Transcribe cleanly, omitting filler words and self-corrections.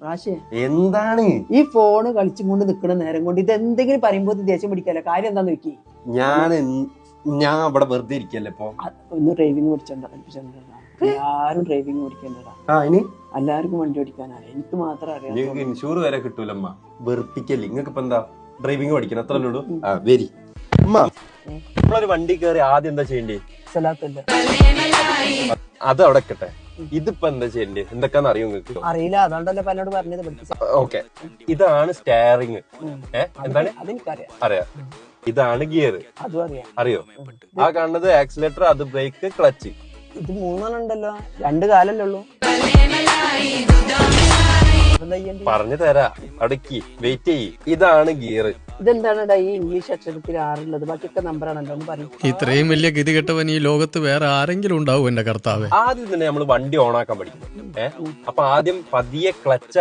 റാഷേ എന്താണ് ഈ ഫോണ് കളിച്ചും കൊണ്ട് നിക്കണ നേരം കൊണ്ട് ഇത് എന്തെങ്കിലും പറയുമ്പോ ദേഷ്യം പിടിക്കല്ല. കാര്യം എന്താന്ന് നോക്കി. ഞാൻ ഇവിടെ വെറുതെ ഇരിക്കല്ലേ ഇപ്പൊ. ഒന്ന് ഡ്രൈവിംഗ് പഠിച്ചോണ്ടാ. ആരും ഡ്രൈവിംഗ് പഠിക്കണ്ടടാ. എല്ലാവർക്കും വണ്ടി ഓടിക്കാനറിയാം. എനിക്ക് മാത്രം അറിയാം. നിങ്ങൾക്ക് ഇൻഷൂർ വരെ കിട്ടൂലമ്മ. വെറുപ്പിക്കല്ലേ. നിങ്ങൾക്ക് ഇപ്പൊ എന്താ ഡ്രൈവിംഗ് പഠിക്കണം അത്രല്ലേ ഉള്ളൂ. വരി അമ്മ, നമ്മളൊരു വണ്ടി കയറി ആദ്യം എന്താ ചെയ്യണ്ടേ? സ്ഥലത്തല്ല അത് അവിടെ കിട്ടെ. ഇതിപ്പോ എന്താ ചെയ്യണ്ടേ? എന്തൊക്കെയാന്ന് അറിയോ നിങ്ങൾക്ക്? അറിയില്ല, അതുകൊണ്ടല്ലേ പലരോട് പറഞ്ഞത്. ഓക്കെ, ഇതാണ് സ്റ്റിയറിംഗ്. എന്താണ്? അതെനിക്കറിയാം. അറിയാം. ഇതാണ് ഗിയർ. അതും അറിയാം. അറിയോ? ആ കാണുന്നത് ആക്സിലേറ്റർ, അത് ബ്രേക്ക്, ക്ലച്ച്. ഇത് മൂന്നെണ്ണം ഉണ്ടല്ലോ, 2 കാലല്ലേ ഉള്ളൂ. പറഞ്ഞു തരാ, അടക്കി വെയിറ്റ് ചെയ്യ്. ഇതാണ് ഗിയർ. ഇതെന്താണ് ഈ ഇംഗ്ലീഷ് അക്ഷരത്തിൽ 6 ഉള്ളത്? ബാക്കിയൊക്കെ നമ്പറാണല്ലോ, ഒന്ന് പറയും. ഇത്രയും വലിയ ഗതികെട്ടവൻ ഈ ലോകത്ത് വേറെ ആരെങ്കിലും ഉണ്ടാവും എന്റെ കർത്താവേ. ആദ്യം തന്നെ നമ്മൾ വണ്ടി ഓണാക്കാൻ പഠിക്കും. അപ്പൊ ആദ്യം പതിയെ ക്ലച്ച്